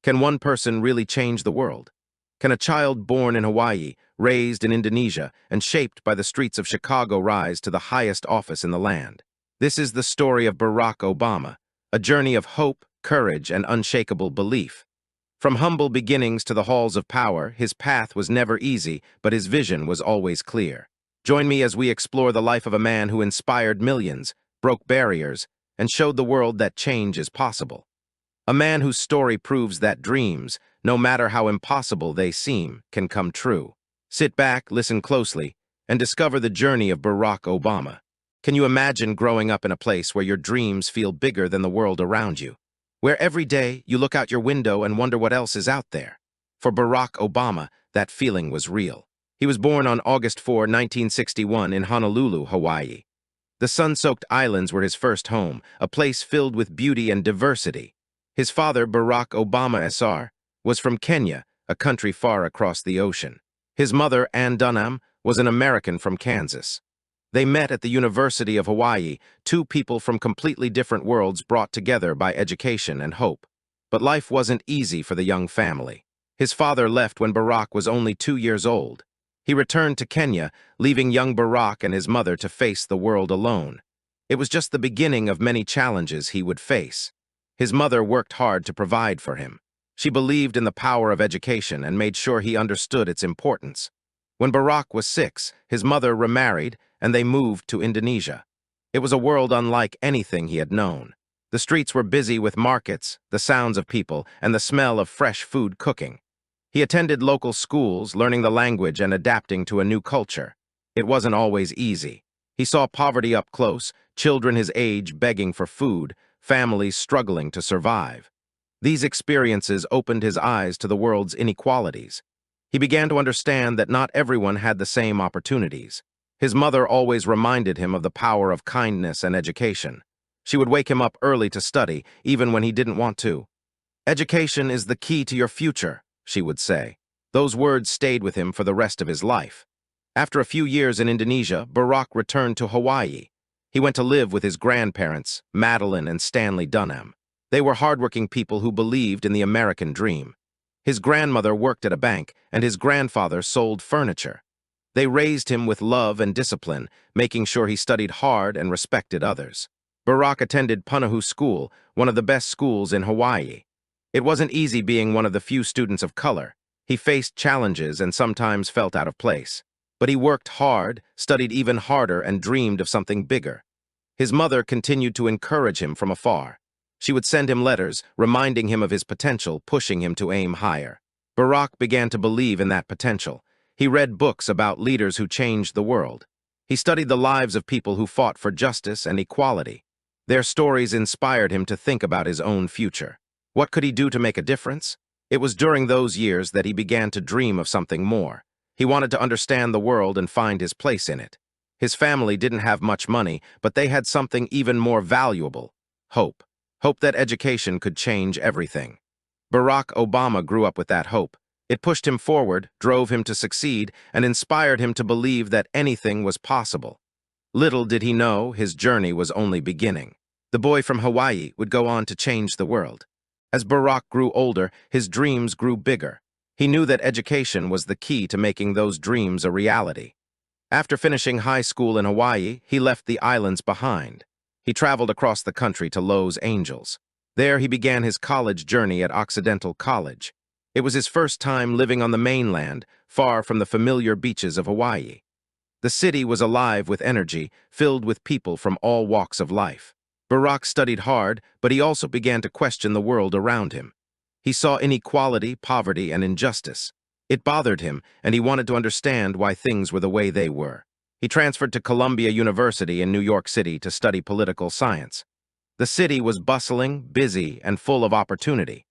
Can one person really change the world? Can a child born in Hawaii, raised in Indonesia, and shaped by the streets of Chicago rise to the highest office in the land? This is the story of Barack Obama, a journey of hope, courage, and unshakable belief. From humble beginnings to the halls of power, his path was never easy, but his vision was always clear. Join me as we explore the life of a man who inspired millions, broke barriers, and showed the world that change is possible. A man whose story proves that dreams, no matter how impossible they seem, can come true. Sit back, listen closely, and discover the journey of Barack Obama. Can you imagine growing up in a place where your dreams feel bigger than the world around you? Where every day you look out your window and wonder what else is out there? For Barack Obama, that feeling was real. He was born on August 4, 1961 in Honolulu, Hawaii. The sun-soaked islands were his first home, a place filled with beauty and diversity. His father, Barack Obama Sr., was from Kenya, a country far across the ocean. His mother, Ann Dunham, was an American from Kansas. They met at the University of Hawaii, two people from completely different worlds brought together by education and hope. But life wasn't easy for the young family. His father left when Barack was only 2 years old. He returned to Kenya, leaving young Barack and his mother to face the world alone. It was just the beginning of many challenges he would face. His mother worked hard to provide for him. She believed in the power of education and made sure he understood its importance. When Barack was 6, his mother remarried, and they moved to Indonesia. It was a world unlike anything he had known. The streets were busy with markets, the sounds of people, and the smell of fresh food cooking. He attended local schools, learning the language and adapting to a new culture. It wasn't always easy. He saw poverty up close, children his age begging for food, families struggling to survive. These experiences opened his eyes to the world's inequalities. He began to understand that not everyone had the same opportunities. His mother always reminded him of the power of kindness and education. She would wake him up early to study, even when he didn't want to. "Education is the key to your future," she would say. Those words stayed with him for the rest of his life. After a few years in Indonesia, Barack returned to Hawaii. He went to live with his grandparents, Madeline and Stanley Dunham. They were hardworking people who believed in the American dream. His grandmother worked at a bank, and his grandfather sold furniture. They raised him with love and discipline, making sure he studied hard and respected others. Barack attended Punahou School, one of the best schools in Hawaii. It wasn't easy being one of the few students of color. He faced challenges and sometimes felt out of place. But he worked hard, studied even harder, and dreamed of something bigger. His mother continued to encourage him from afar. She would send him letters, reminding him of his potential, pushing him to aim higher. Barack began to believe in that potential. He read books about leaders who changed the world. He studied the lives of people who fought for justice and equality. Their stories inspired him to think about his own future. What could he do to make a difference? It was during those years that he began to dream of something more. He wanted to understand the world and find his place in it. His family didn't have much money, but they had something even more valuable: hope. Hope that education could change everything. Barack Obama grew up with that hope. It pushed him forward, drove him to succeed, and inspired him to believe that anything was possible. Little did he know his journey was only beginning. The boy from Hawaii would go on to change the world. As Barack grew older, his dreams grew bigger. He knew that education was the key to making those dreams a reality. After finishing high school in Hawaii, he left the islands behind. He traveled across the country to Los Angeles. There he began his college journey at Occidental College. It was his first time living on the mainland, far from the familiar beaches of Hawaii. The city was alive with energy, filled with people from all walks of life. Barack studied hard, but he also began to question the world around him. He saw inequality, poverty, and injustice. It bothered him, and he wanted to understand why things were the way they were. He transferred to Columbia University in New York City to study political science. The city was bustling, busy, and full of opportunity.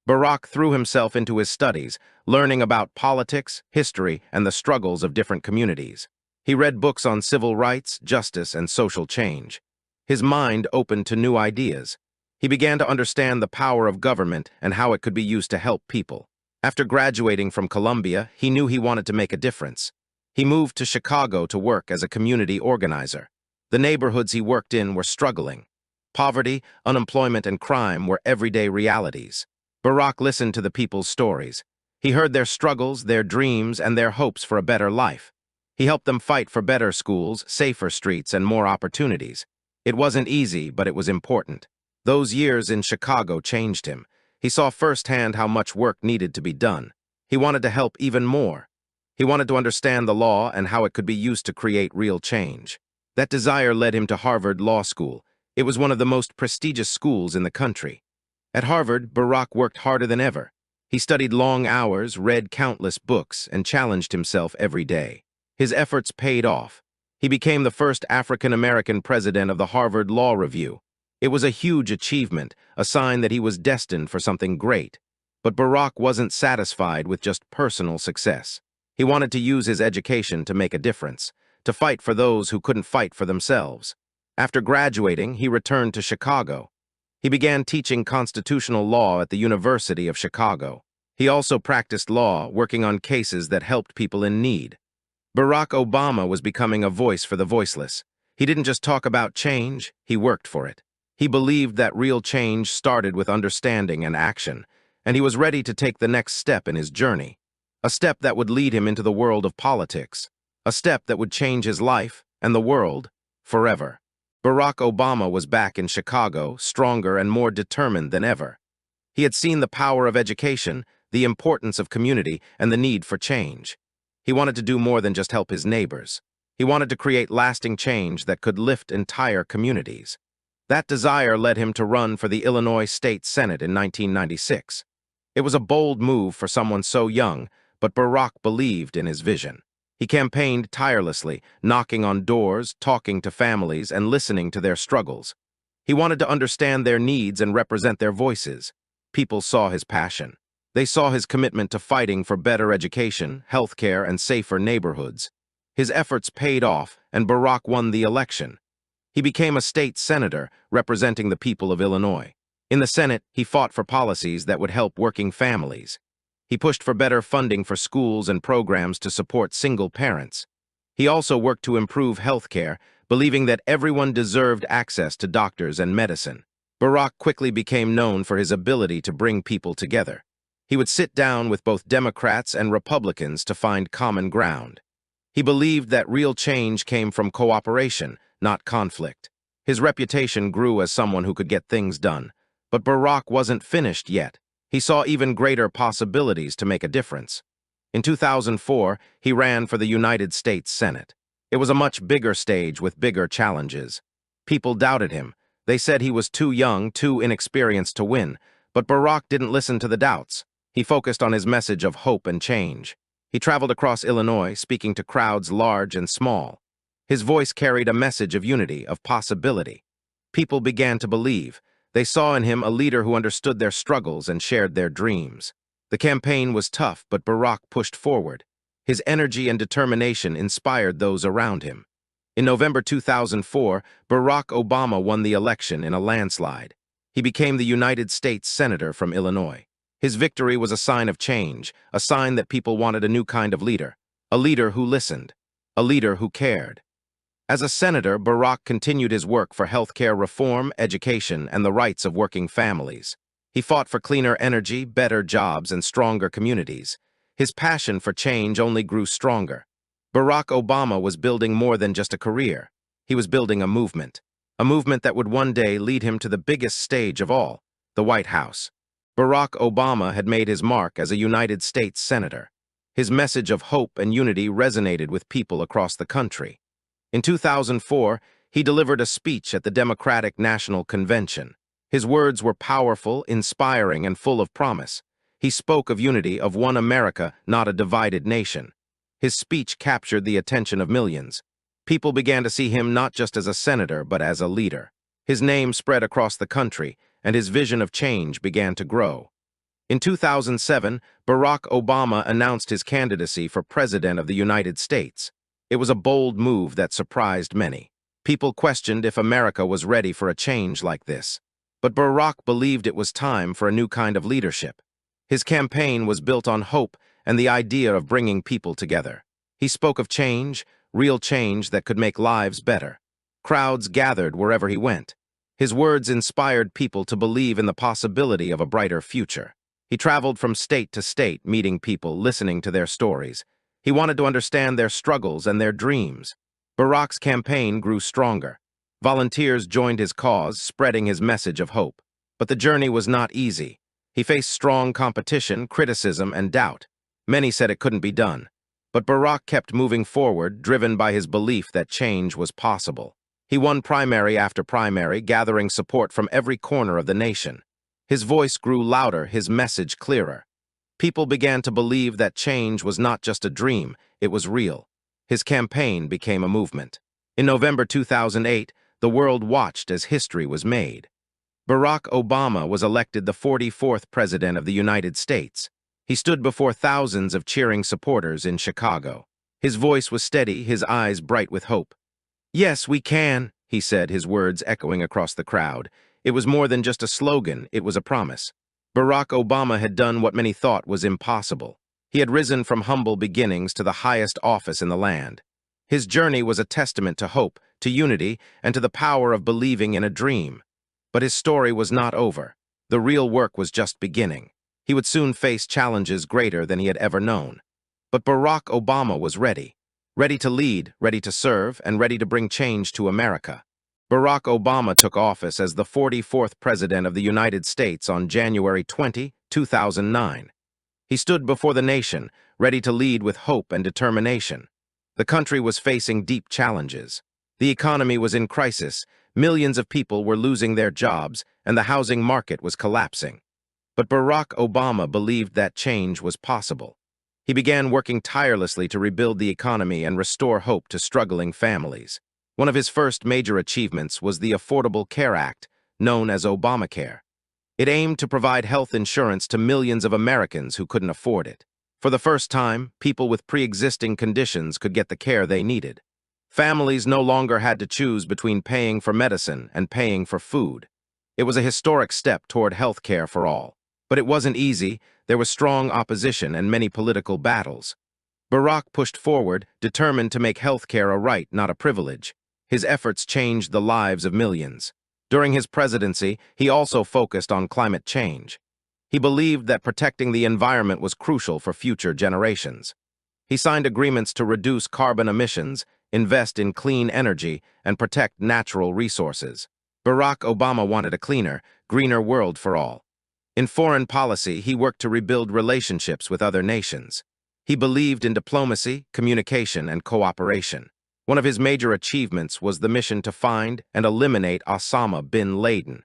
Barack threw himself into his studies, learning about politics, history, and the struggles of different communities. He read books on civil rights, justice, and social change. His mind opened to new ideas. He began to understand the power of government and how it could be used to help people. After graduating from Columbia, he knew he wanted to make a difference. He moved to Chicago to work as a community organizer. The neighborhoods he worked in were struggling. Poverty, unemployment, and crime were everyday realities. Barack listened to the people's stories. He heard their struggles, their dreams, and their hopes for a better life. He helped them fight for better schools, safer streets, and more opportunities. It wasn't easy, but it was important. Those years in Chicago changed him. He saw firsthand how much work needed to be done. He wanted to help even more. He wanted to understand the law and how it could be used to create real change. That desire led him to Harvard Law School. It was one of the most prestigious schools in the country. At Harvard, Barack worked harder than ever. He studied long hours, read countless books, and challenged himself every day. His efforts paid off. He became the first African-American president of the Harvard Law Review. It was a huge achievement, a sign that he was destined for something great. But Barack wasn't satisfied with just personal success. He wanted to use his education to make a difference, to fight for those who couldn't fight for themselves. After graduating, he returned to Chicago. He began teaching constitutional law at the University of Chicago. He also practiced law, working on cases that helped people in need. Barack Obama was becoming a voice for the voiceless. He didn't just talk about change, he worked for it. He believed that real change started with understanding and action, and he was ready to take the next step in his journey. A step that would lead him into the world of politics. A step that would change his life and the world forever. Barack Obama was back in Chicago, stronger and more determined than ever. He had seen the power of education, the importance of community, and the need for change. He wanted to do more than just help his neighbors. He wanted to create lasting change that could lift entire communities. That desire led him to run for the Illinois State Senate in 1996. It was a bold move for someone so young, but Barack believed in his vision. He campaigned tirelessly, knocking on doors, talking to families, and listening to their struggles. He wanted to understand their needs and represent their voices. People saw his passion. They saw his commitment to fighting for better education, healthcare, and safer neighborhoods. His efforts paid off, and Barack won the election. He became a state senator, representing the people of Illinois. In the Senate, he fought for policies that would help working families. He pushed for better funding for schools and programs to support single parents. He also worked to improve healthcare, believing that everyone deserved access to doctors and medicine. Barack quickly became known for his ability to bring people together. He would sit down with both Democrats and Republicans to find common ground. He believed that real change came from cooperation, not conflict. His reputation grew as someone who could get things done. But Barack wasn't finished yet. He saw even greater possibilities to make a difference. In 2004, he ran for the United States Senate. It was a much bigger stage with bigger challenges. People doubted him. They said he was too young, too inexperienced to win. But Barack didn't listen to the doubts. He focused on his message of hope and change. He traveled across Illinois, speaking to crowds large and small. His voice carried a message of unity, of possibility. People began to believe. They saw in him a leader who understood their struggles and shared their dreams. The campaign was tough, but Barack pushed forward. His energy and determination inspired those around him. In November 2004, Barack Obama won the election in a landslide. He became the United States Senator from Illinois. His victory was a sign of change, a sign that people wanted a new kind of leader, a leader who listened, a leader who cared. As a senator, Barack continued his work for healthcare reform, education, and the rights of working families. He fought for cleaner energy, better jobs, and stronger communities. His passion for change only grew stronger. Barack Obama was building more than just a career. He was building a movement that would one day lead him to the biggest stage of all, the White House. Barack Obama had made his mark as a United States Senator. His message of hope and unity resonated with people across the country. In 2004, he delivered a speech at the Democratic National Convention. His words were powerful, inspiring, and full of promise. He spoke of unity, of one America, not a divided nation. His speech captured the attention of millions. People began to see him not just as a senator, but as a leader. His name spread across the country, and his vision of change began to grow. In 2007, Barack Obama announced his candidacy for President of the United States. It was a bold move that surprised many. People questioned if America was ready for a change like this. But Barack believed it was time for a new kind of leadership. His campaign was built on hope and the idea of bringing people together. He spoke of change, real change that could make lives better. Crowds gathered wherever he went. His words inspired people to believe in the possibility of a brighter future. He traveled from state to state, meeting people, listening to their stories. He wanted to understand their struggles and their dreams. Barack's campaign grew stronger. Volunteers joined his cause, spreading his message of hope. But the journey was not easy. He faced strong competition, criticism, and doubt. Many said it couldn't be done. But Barack kept moving forward, driven by his belief that change was possible. He won primary after primary, gathering support from every corner of the nation. His voice grew louder, his message clearer. People began to believe that change was not just a dream, it was real. His campaign became a movement. In November 2008, the world watched as history was made. Barack Obama was elected the 44th President of the United States. He stood before thousands of cheering supporters in Chicago. His voice was steady, his eyes bright with hope. "Yes, we can," he said, his words echoing across the crowd. It was more than just a slogan, it was a promise. Barack Obama had done what many thought was impossible. He had risen from humble beginnings to the highest office in the land. His journey was a testament to hope, to unity, and to the power of believing in a dream. But his story was not over. The real work was just beginning. He would soon face challenges greater than he had ever known. But Barack Obama was ready. Ready to lead, ready to serve, and ready to bring change to America. Barack Obama took office as the 44th President of the United States on January 20, 2009. He stood before the nation, ready to lead with hope and determination. The country was facing deep challenges. The economy was in crisis, millions of people were losing their jobs, and the housing market was collapsing. But Barack Obama believed that change was possible. He began working tirelessly to rebuild the economy and restore hope to struggling families. One of his first major achievements was the Affordable Care Act, known as Obamacare. It aimed to provide health insurance to millions of Americans who couldn't afford it. For the first time, people with pre-existing conditions could get the care they needed. Families no longer had to choose between paying for medicine and paying for food. It was a historic step toward health care for all. But it wasn't easy. There was strong opposition and many political battles. Barack pushed forward, determined to make health care a right, not a privilege. His efforts changed the lives of millions. During his presidency, he also focused on climate change. He believed that protecting the environment was crucial for future generations. He signed agreements to reduce carbon emissions, invest in clean energy, and protect natural resources. Barack Obama wanted a cleaner, greener world for all. In foreign policy, he worked to rebuild relationships with other nations. He believed in diplomacy, communication, and cooperation. One of his major achievements was the mission to find and eliminate Osama bin Laden.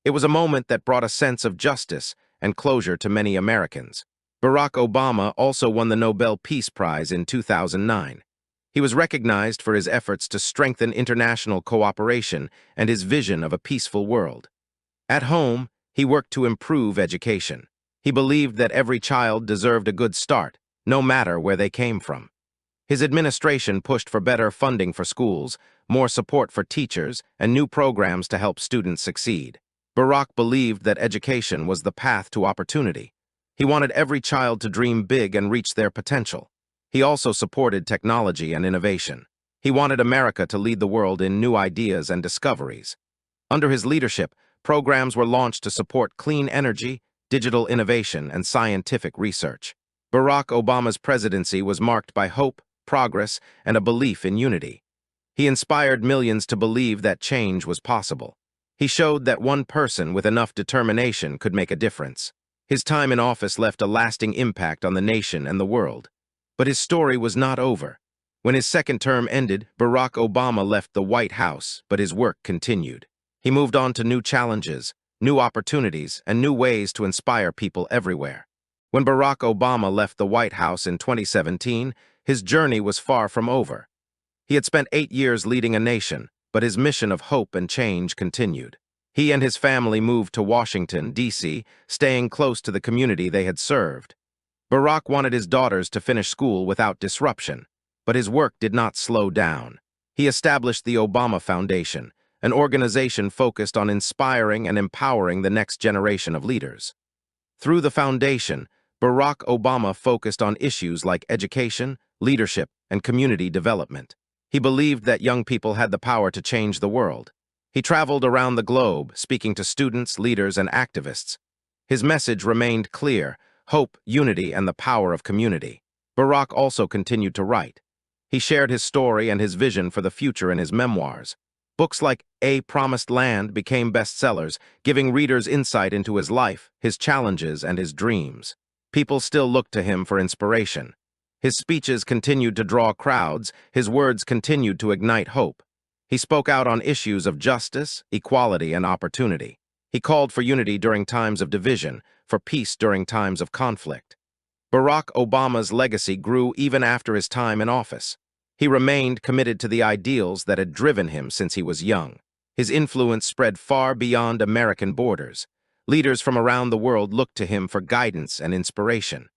It was a moment that brought a sense of justice and closure to many Americans. Barack Obama also won the Nobel Peace Prize in 2009. He was recognized for his efforts to strengthen international cooperation and his vision of a peaceful world. At home, he worked to improve education. He believed that every child deserved a good start, no matter where they came from. His administration pushed for better funding for schools, more support for teachers, and new programs to help students succeed. Barack believed that education was the path to opportunity. He wanted every child to dream big and reach their potential. He also supported technology and innovation. He wanted America to lead the world in new ideas and discoveries. Under his leadership, programs were launched to support clean energy, digital innovation, and scientific research. Barack Obama's presidency was marked by hope, progress, and a belief in unity. He inspired millions to believe that change was possible. He showed that one person with enough determination could make a difference. His time in office left a lasting impact on the nation and the world. But his story was not over. When his second term ended, Barack Obama left the White House, but his work continued. He moved on to new challenges, new opportunities, and new ways to inspire people everywhere. When Barack Obama left the White House in 2017, his journey was far from over. He had spent 8 years leading a nation, but his mission of hope and change continued. He and his family moved to Washington, D.C., staying close to the community they had served. Barack wanted his daughters to finish school without disruption, but his work did not slow down. He established the Obama Foundation, an organization focused on inspiring and empowering the next generation of leaders. Through the foundation, Barack Obama focused on issues like education, leadership, and community development. He believed that young people had the power to change the world. He traveled around the globe, speaking to students, leaders, and activists. His message remained clear: hope, unity, and the power of community. Barack also continued to write. He shared his story and his vision for the future in his memoirs. Books like A Promised Land became bestsellers, giving readers insight into his life, his challenges, and his dreams. People still looked to him for inspiration. His speeches continued to draw crowds, his words continued to ignite hope. He spoke out on issues of justice, equality, and opportunity. He called for unity during times of division, for peace during times of conflict. Barack Obama's legacy grew even after his time in office. He remained committed to the ideals that had driven him since he was young. His influence spread far beyond American borders. Leaders from around the world looked to him for guidance and inspiration.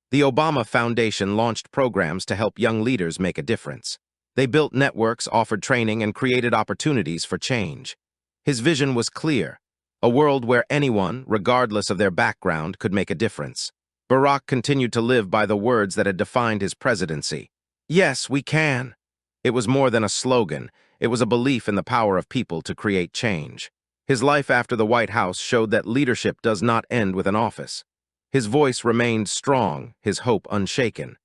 The Obama Foundation launched programs to help young leaders make a difference. They built networks, offered training, and created opportunities for change. His vision was clear: a world where anyone, regardless of their background, could make a difference. Barack continued to live by the words that had defined his presidency. Yes, we can. It was more than a slogan. It was a belief in the power of people to create change. His life after the White House showed that leadership does not end with an office. His voice remained strong, his hope unshaken.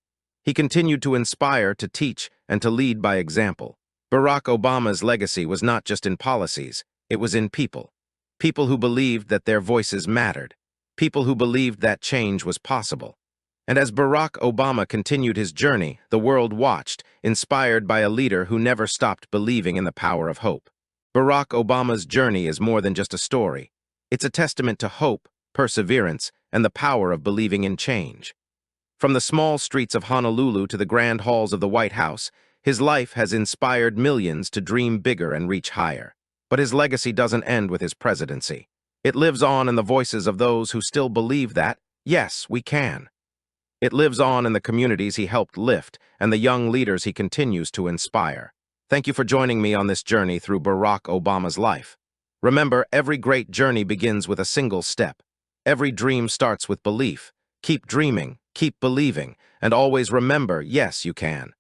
He continued to inspire, to teach, and to lead by example. Barack Obama's legacy was not just in policies, it was in people. People who believed that their voices mattered. People who believed that change was possible. And as Barack Obama continued his journey, the world watched, inspired by a leader who never stopped believing in the power of hope. Barack Obama's journey is more than just a story. It's a testament to hope, perseverance, and the power of believing in change. From the small streets of Honolulu to the grand halls of the White House, his life has inspired millions to dream bigger and reach higher. But his legacy doesn't end with his presidency. It lives on in the voices of those who still believe that, yes, we can. It lives on in the communities he helped lift and the young leaders he continues to inspire. Thank you for joining me on this journey through Barack Obama's life. Remember, every great journey begins with a single step. Every dream starts with belief. Keep dreaming, keep believing, and always remember, yes, you can.